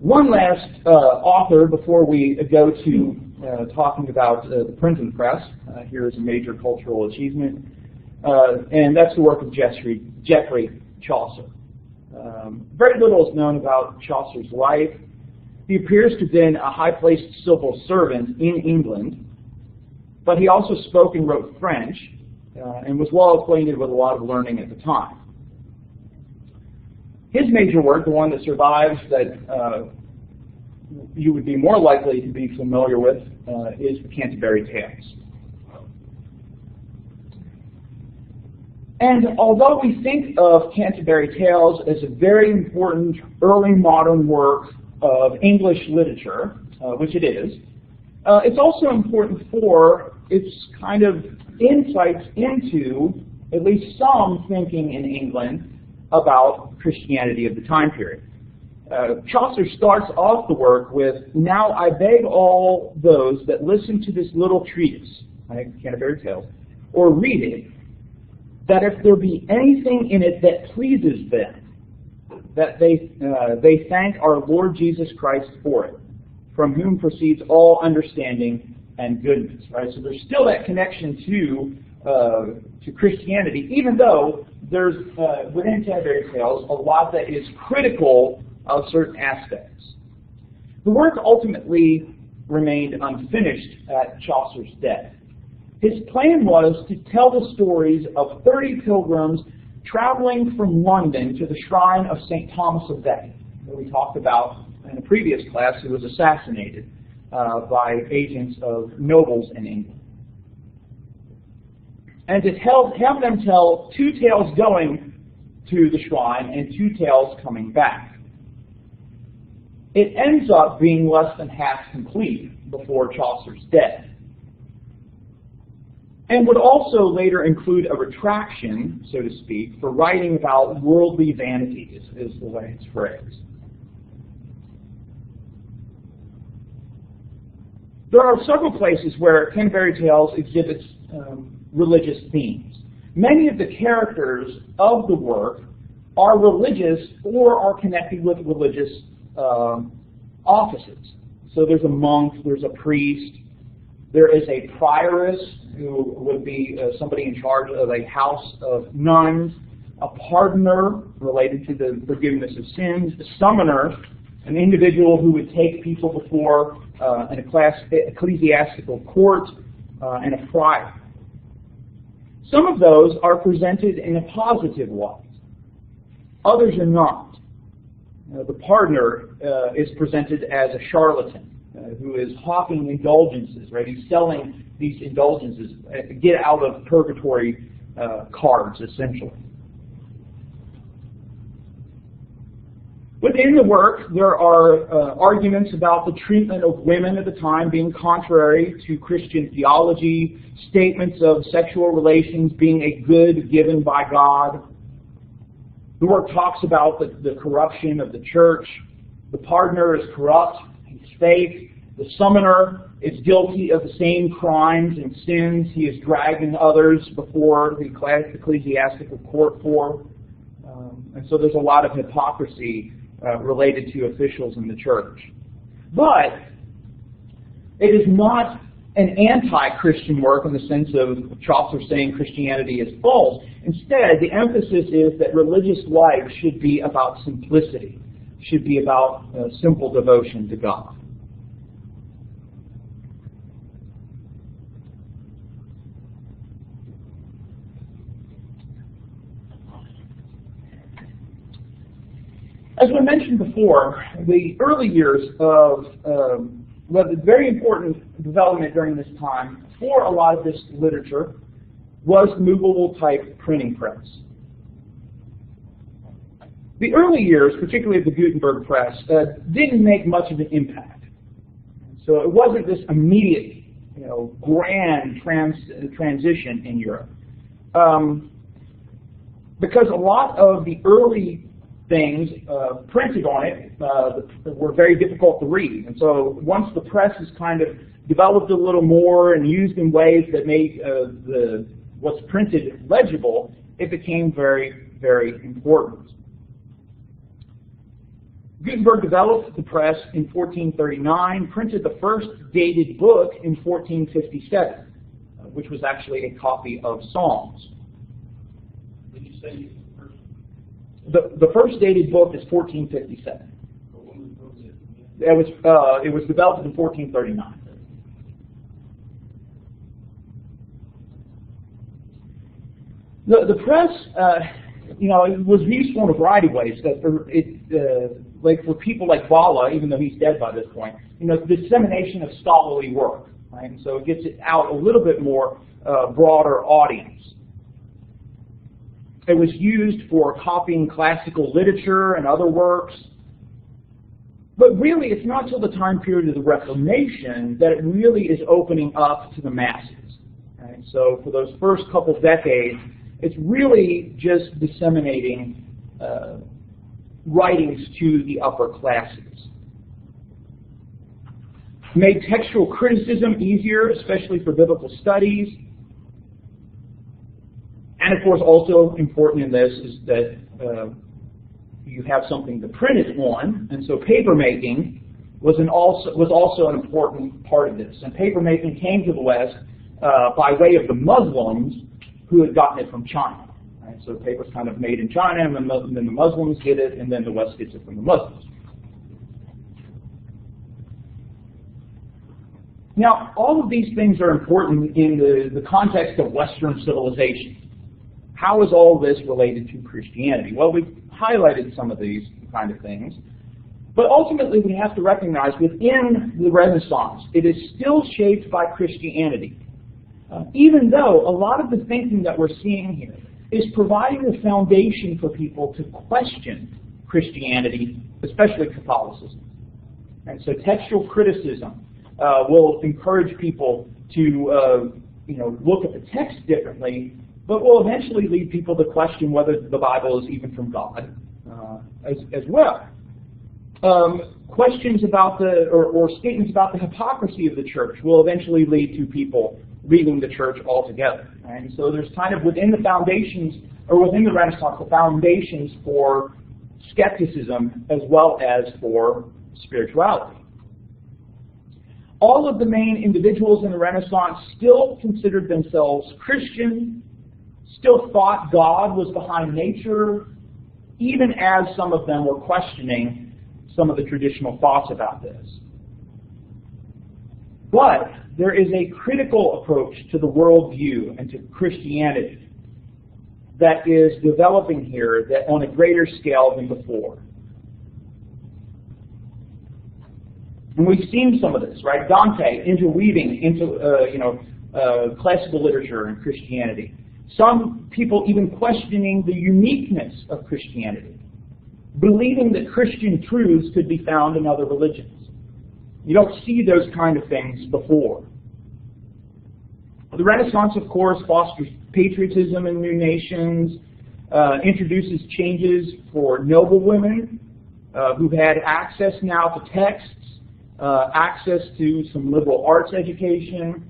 One last author before we go to talking about the printing press. Here is a major cultural achievement, and that's the work of Geoffrey Chaucer. Very little is known about Chaucer's life. He appears to have been a high-placed civil servant in England, but he also spoke and wrote French and was well acquainted with a lot of learning at the time. His major work, the one that survives that you would be more likely to be familiar with, is the Canterbury Tales. And although we think of Canterbury Tales as a very important early modern work of English literature, which it is, it's also important for its kind of insights into at least some thinking in England about Christianity of the time period. Chaucer starts off the work with, "Now I beg all those that listen to this little treatise," Canterbury Tales, "or read it, that if there be anything in it that pleases them, that they thank our Lord Jesus Christ for it, from whom proceeds all understanding and goodness." Right? So there's still that connection to Christianity, even though there's within Canterbury Tales a lot that is critical of certain aspects. The work ultimately remained unfinished at Chaucer's death. His plan was to tell the stories of 30 pilgrims traveling from London to the shrine of St. Thomas of Becket, that we talked about in a previous class, who was assassinated by agents of nobles in England. And to have them tell 2 tales going to the shrine and 2 tales coming back. It ends up being less than half complete before Chaucer's death, and would also later include a retraction, so to speak, for writing about worldly vanities, is the way it's phrased. There are several places where Canterbury Tales exhibits religious themes. Many of the characters of the work are religious or are connected with religious offices. So there's a monk, there's a priest, there is a prioress who would be somebody in charge of a house of nuns, a pardoner related to the forgiveness of sins, a summoner, an individual who would take people before an ecclesiastical court, and a friar. Some of those are presented in a positive light. Others are not. The pardoner is presented as a charlatan who is hawking indulgences, right? He's selling these indulgences, get out of purgatory cards, essentially. Within the work, there are arguments about the treatment of women at the time being contrary to Christian theology, statements of sexual relations being a good given by God. The work talks about the corruption of the church. The pardoner is corrupt, he's fake. The summoner is guilty of the same crimes and sins he is dragging others before the ecclesiastical court for. And so there's a lot of hypocrisy related to officials in the church. But it is not an anti-Christian work in the sense of Chaucer saying Christianity is false. Instead, the emphasis is that religious life should be about simplicity, should be about simple devotion to God. As we mentioned before, the early years of the very important development during this time for a lot of this literature was the movable type printing press. The early years, particularly of the Gutenberg press, didn't make much of an impact. So it wasn't this immediate, grand transition in Europe. Because a lot of the early things printed on it were very difficult to read. And so once the press has kind of developed a little more and used in ways that made what's printed legible, it became very, very important. Gutenberg developed the press in 1439, printed the first dated book in 1457, which was actually a copy of Psalms. Did you say the first dated book is 1457. It was developed in 1439. The press, it was useful in a variety of ways. Like for people like Bala, even though he's dead by this point, dissemination of scholarly work, right? And so it gets it out a little bit more broader audience. It was used for copying classical literature and other works. But really, it's not till the time period of the Reformation that it really is opening up to the masses. Right? So for those first couple decades, it's really just disseminating writings to the upper classes. Made textual criticism easier, especially for biblical studies. And of course, also important in this is that you have something to print it on, and so paper making was also an important part of this. And paper making came to the West by way of the Muslims who had gotten it from China. Right? So paper's kind of made in China, and then the Muslims get it, and then the West gets it from the Muslims. Now, all of these things are important in the context of Western civilization. How is all this related to Christianity? Well, we've highlighted some of these kind of things, but ultimately we have to recognize within the Renaissance, it is still shaped by Christianity. Even though a lot of the thinking that we're seeing here is providing the foundation for people to question Christianity, especially Catholicism. And so textual criticism will encourage people to look at the text differently, but will eventually lead people to question whether the Bible is even from God as well. Questions about or statements about the hypocrisy of the church will eventually lead to people leaving the church altogether. And so there's kind of within the foundations, or within the Renaissance, the foundations for skepticism as well as for spirituality. All of the main individuals in the Renaissance still considered themselves Christian, still thought God was behind nature, even as some of them were questioning some of the traditional thoughts about this. But there is a critical approach to the worldview and to Christianity that is developing here that on a greater scale than before. And we've seen some of this, right? Dante interweaving into classical literature and Christianity. Some people even questioning the uniqueness of Christianity, believing that Christian truths could be found in other religions. You don't see those kind of things before. The Renaissance, of course, fosters patriotism in new nations, introduces changes for noble women who've had access now to texts, access to some liberal arts education.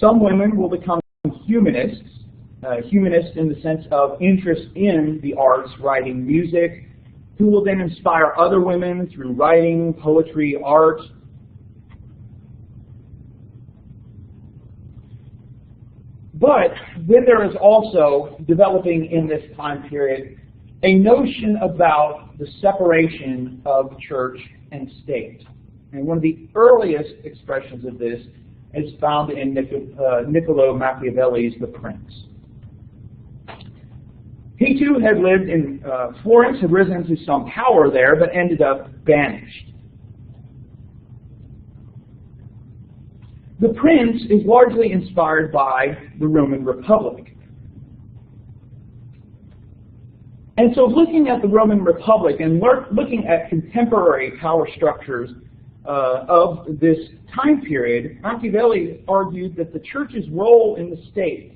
Some women will become humanists, humanists in the sense of interest in the arts, writing, music, who will then inspire other women through writing, poetry, art. But then there is also developing in this time period a notion about the separation of church and state. And one of the earliest expressions of this is found in Niccolo Machiavelli's The Prince. He too had lived in Florence, had risen to some power there, but ended up banished. The Prince is largely inspired by the Roman Republic. And so looking at the Roman Republic and looking at contemporary power structures of this time period, Machiavelli argued that the church's role in the state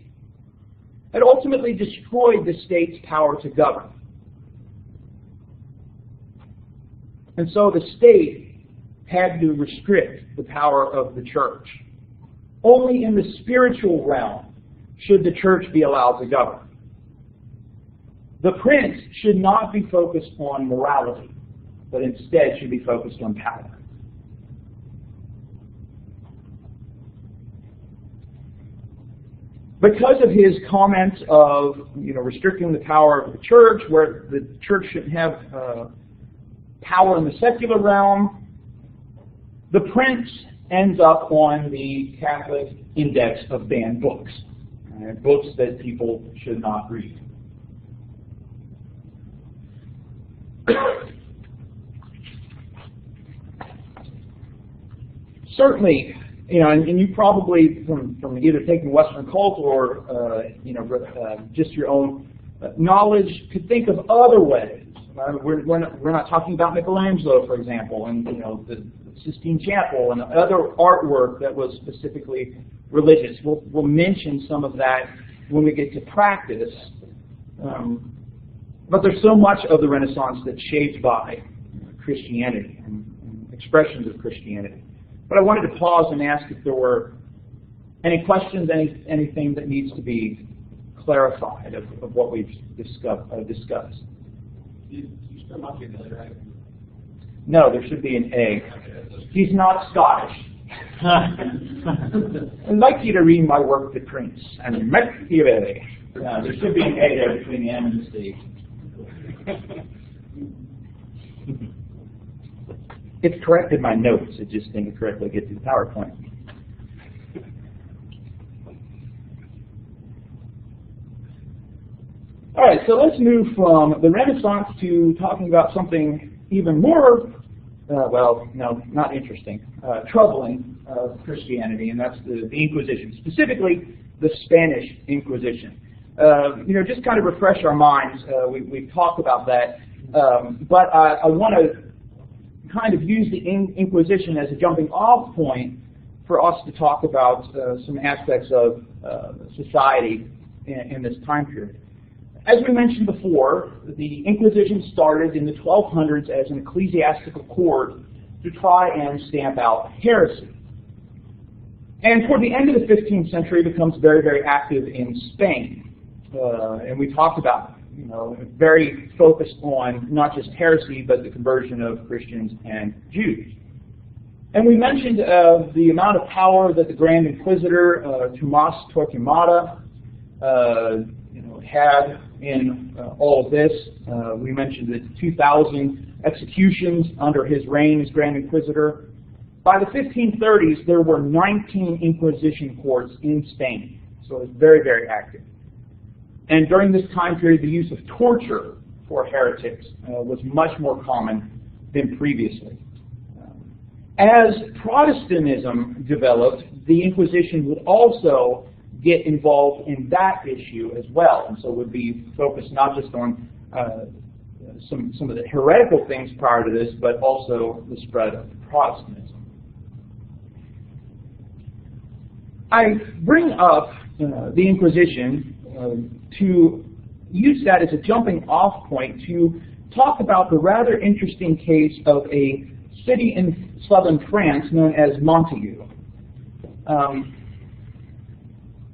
had ultimately destroyed the state's power to govern. And so the state had to restrict the power of the church. Only in the spiritual realm should the church be allowed to govern. The prince should not be focused on morality. but instead should be focused on power. Because of his comments of restricting the power of the church, where the church shouldn't have power in the secular realm, the prince ends up on the Catholic Index of Banned Books, books that people should not read. Certainly, and you probably, from either taking Western culture or just your own knowledge, could think of other ways. We're not talking about Michelangelo, for example, and the Sistine Chapel and other artwork that was specifically religious. We'll mention some of that when we get to practice. But there's so much of the Renaissance that's shaped by Christianity and expressions of Christianity. But I wanted to pause and ask if there were any questions, anything that needs to be clarified of what we've discussed. You still not getting that right? No, there should be an A. He's not Scottish. I'd like you to read my work, The Prince, and Machiavelli. There should be an A there between the M and the C. It's corrected my notes. It just didn't correctly get to the PowerPoint. All right, so let's move from the Renaissance to talking about something even more, not interesting, troubling of Christianity, and that's the Inquisition, specifically the Spanish Inquisition. Just kind of refresh our minds. We've talked about that, but I want to kind of use the Inquisition as a jumping off point for us to talk about some aspects of society in this time period. As we mentioned before, the Inquisition started in the 1200s as an ecclesiastical court to try and stamp out heresy. And toward the end of the 15th century, it becomes very, very active in Spain. And we talked about, very focused on not just heresy, but the conversion of Christians and Jews. And we mentioned the amount of power that the Grand Inquisitor, Tomás Torquemada, had in all of this. We mentioned the 2,000 executions under his reign as Grand Inquisitor. By the 1530s, there were 19 Inquisition courts in Spain, so it was very, very active. And during this time period, the use of torture for heretics was much more common than previously. As Protestantism developed, the Inquisition would also get involved in that issue as well, and so would be focused not just on some of the heretical things prior to this, but also the spread of Protestantism. I bring up the Inquisition to use that as a jumping off point to talk about the rather interesting case of a city in southern France known as Montaigu.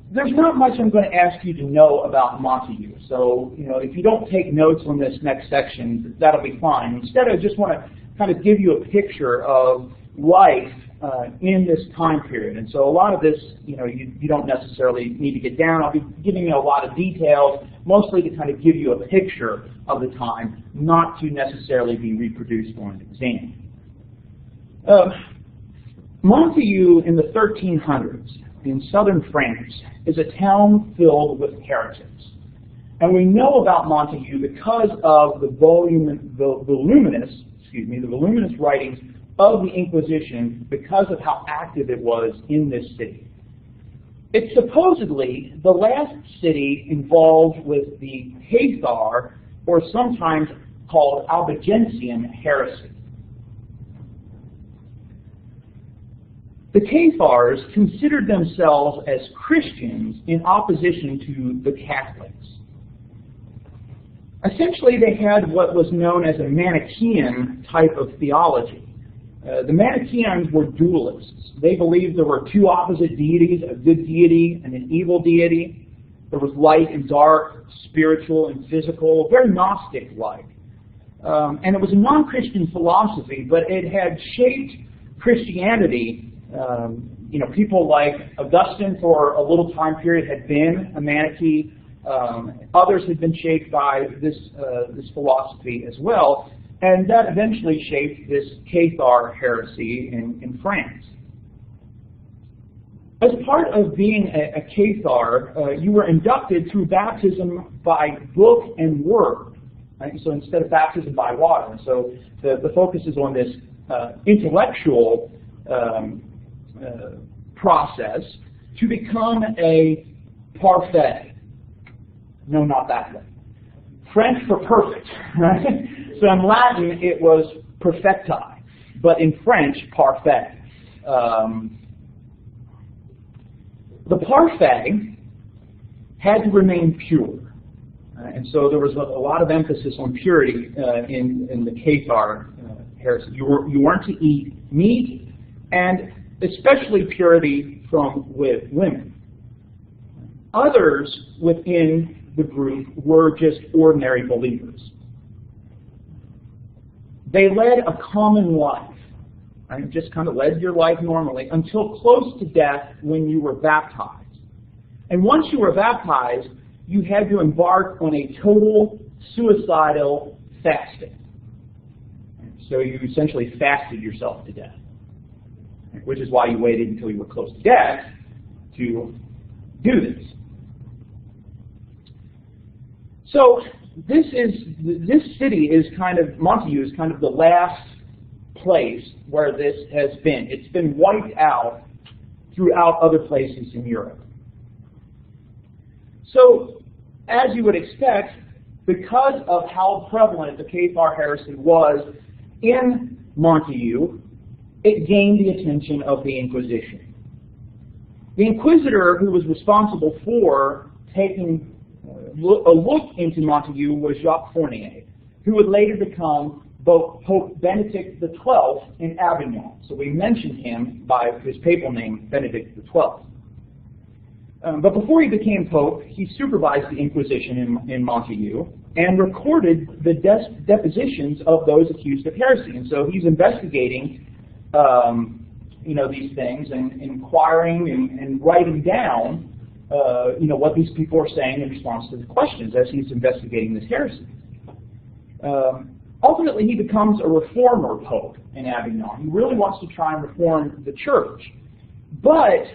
There's not much I'm going to ask you to know about Montaigu, so if you don't take notes on this next section, that'll be fine. Instead, I just want to kind of give you a picture of life in this time period. And so a lot of this, you don't necessarily need to get down. I'll be giving you a lot of details, mostly to kind of give you a picture of the time, not to necessarily be reproduced on an exam. Montaigu in the 1300s in southern France is a town filled with heretics. And we know about Montaigu because of the voluminous writings of the Inquisition, because of how active it was in this city. It's supposedly the last city involved with the Cathar, or sometimes called Albigensian heresy. The Cathars considered themselves as Christians in opposition to the Catholics. Essentially, they had what was known as a Manichaean type of theology. The Manichaeans were dualists. They believed there were two opposite deities, a good deity and an evil deity. There was light and dark, spiritual and physical, very Gnostic-like. and it was a non-Christian philosophy, but it had shaped Christianity. People like Augustine for a little time period had been a Manichee. Others had been shaped by this philosophy as well, and that eventually shaped this Cathar heresy in France. As part of being a Cathar, you were inducted through baptism by book and word. Right? So instead of baptism by water. And so the focus is on this intellectual process to become a parfait. No, not that way. French for perfect. Right? So in Latin it was perfecti, but in French, parfait. The parfait had to remain pure. And so there was a lot of emphasis on purity in the Cathar heresy. You weren't to eat meat, and especially purity from with women. Others within the group were just ordinary believers. They led a common life. Right? Just kind of led your life normally until close to death when you were baptized. And once you were baptized, you had to embark on a total suicidal fasting. So you essentially fasted yourself to death, which is why you waited until you were close to death to do this. So this city is kind of, Montague is kind of the last place where this has been. It's been wiped out throughout other places in Europe. So, as you would expect, because of how prevalent the Cathar heresy was in Montague, it gained the attention of the Inquisition. The inquisitor who was responsible for taking a look into Montague was Jacques Fournier, who would later become Pope Benedict XII in Avignon. So we mentioned him by his papal name, Benedict XII. But before he became Pope, he supervised the Inquisition in Montague and recorded the depositions of those accused of heresy. And so he's investigating these things and inquiring and writing down what these people are saying in response to the questions as he's investigating this heresy. Ultimately, he becomes a reformer pope in Avignon. He really wants to try and reform the church, but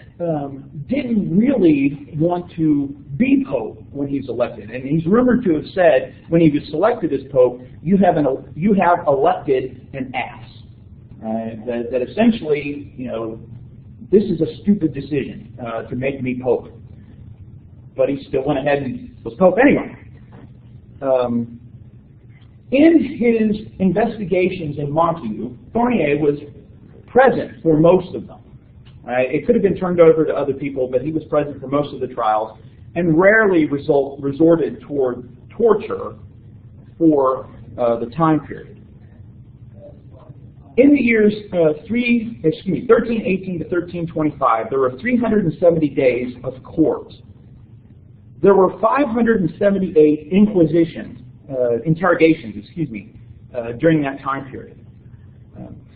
didn't really want to be pope when he's elected. And he's rumored to have said, when he was selected as pope, you have elected an ass. That essentially, this is a stupid decision to make me pope. But he still went ahead and was pope anyway. In his investigations in Montague, Fournier was present for most of them. It could have been turned over to other people, but he was present for most of the trials and rarely resorted toward torture for the time period. In the years 1318 to 1325, there were 370 days of court. There were 578 interrogations, during that time period.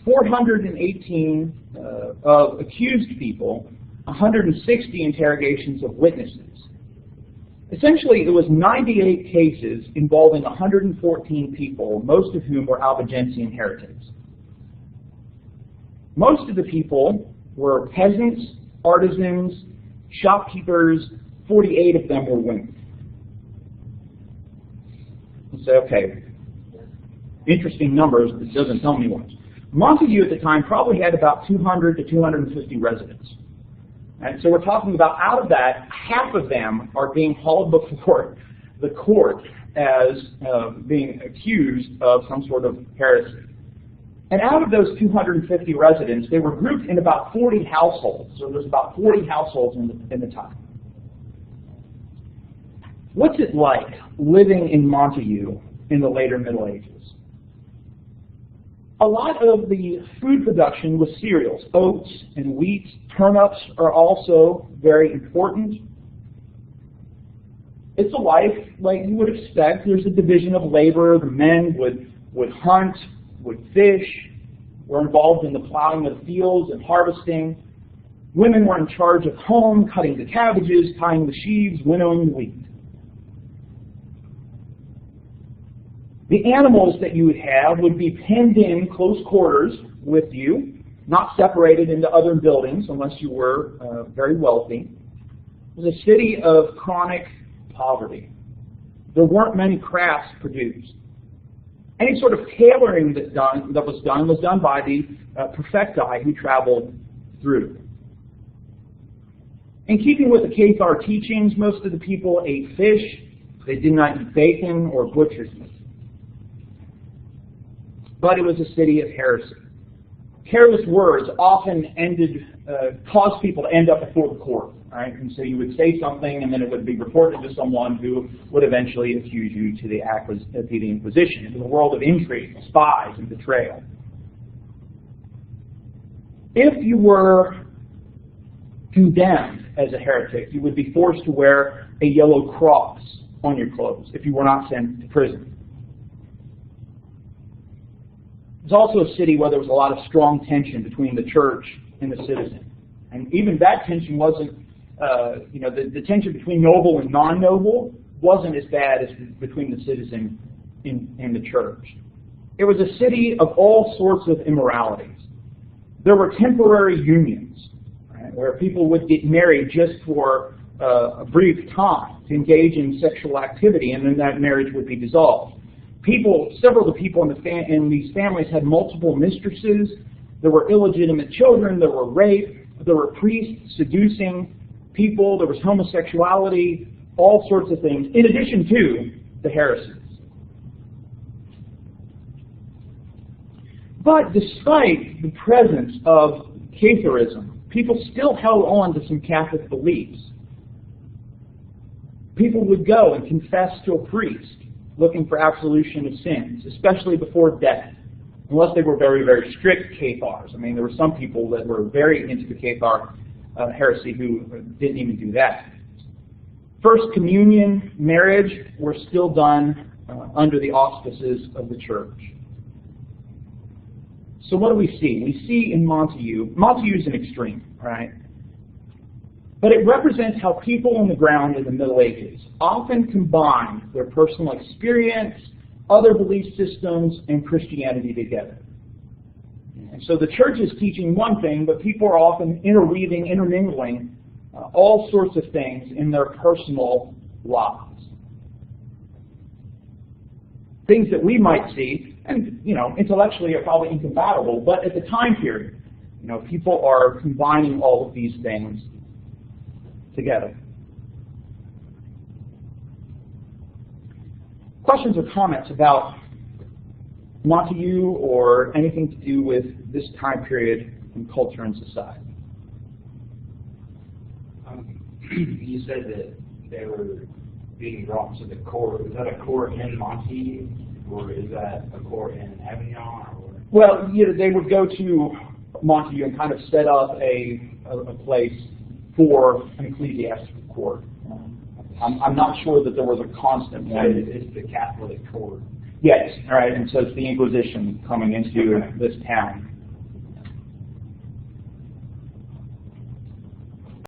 418 of accused people, 160 interrogations of witnesses. Essentially, it was 98 cases involving 114 people, most of whom were Albigensian heretics. Most of the people were peasants, artisans, shopkeepers. 48 of them were women. You say, okay, interesting numbers, but it doesn't tell me much. Montague at the time probably had about 200 to 250 residents. And so we're talking about, out of that, half of them are being hauled before the court as being accused of some sort of heresy. And out of those 250 residents, they were grouped in about 40 households. So there's about 40 households in the time. What's it like living in Montague in the later Middle Ages? A lot of the food production was cereals. Oats and wheat. Turnips are also very important. It's a life like you would expect. There's a division of labor. The men would would hunt, would fish, were involved in the plowing of the fields and harvesting. Women were in charge of home, cutting the cabbages, tying the sheaves, winnowing the wheat. The animals that you would have would be penned in close quarters with you, not separated into other buildings unless you were very wealthy. It was a city of chronic poverty. There weren't many crafts produced. Any sort of tailoring that was done by the perfecti who traveled through. In keeping with the Cathar teachings, most of the people ate fish. They did not eat bacon or butcher's meat. But it was a city of heresy. Careless words often caused people to end up before the court. Right? And so you would say something, and then it would be reported to someone who would eventually accuse you to the Inquisition, into the world of intrigue, spies, and betrayal. If you were condemned as a heretic, you would be forced to wear a yellow cross on your clothes if you were not sent to prison. It was also a city where there was a lot of strong tension between the church and the citizen. And even that tension wasn't, the tension between noble and non-noble wasn't as bad as between the citizen and the church. It was a city of all sorts of immoralities. There were temporary unions, right, where people would get married just for a brief time to engage in sexual activity, and then that marriage would be dissolved. Several of the people in these families had multiple mistresses. There were illegitimate children. There were rape. There were priests seducing people. There was homosexuality, all sorts of things, in addition to the heresies. But despite the presence of Catharism, people still held on to some Catholic beliefs. People would go and confess to a priest looking for absolution of sins, especially before death, unless they were very, very strict Cathars. I mean, there were some people that were very into the Cathar heresy who didn't even do that. First communion, marriage were still done under the auspices of the church. So what do we see? We see in Montague is an extreme, right? But it represents how people on the ground in the Middle Ages often combined their personal experience, other belief systems, and Christianity together. And so the church is teaching one thing, but people are often intermingling all sorts of things in their personal lives. Things that we might see, and intellectually are probably incompatible, but at the time period, people are combining all of these things together. Questions or comments about Montague or anything to do with this time period in culture and society? You said that they were being brought to the court. Is that a court in Montague, or is that a court in Avignon? Or? Well, they would go to Montague and kind of set up a place for an ecclesiastical court. I'm not sure that there was a constant one. It's the Catholic court. Yes, all right, and so it's the Inquisition coming into this town.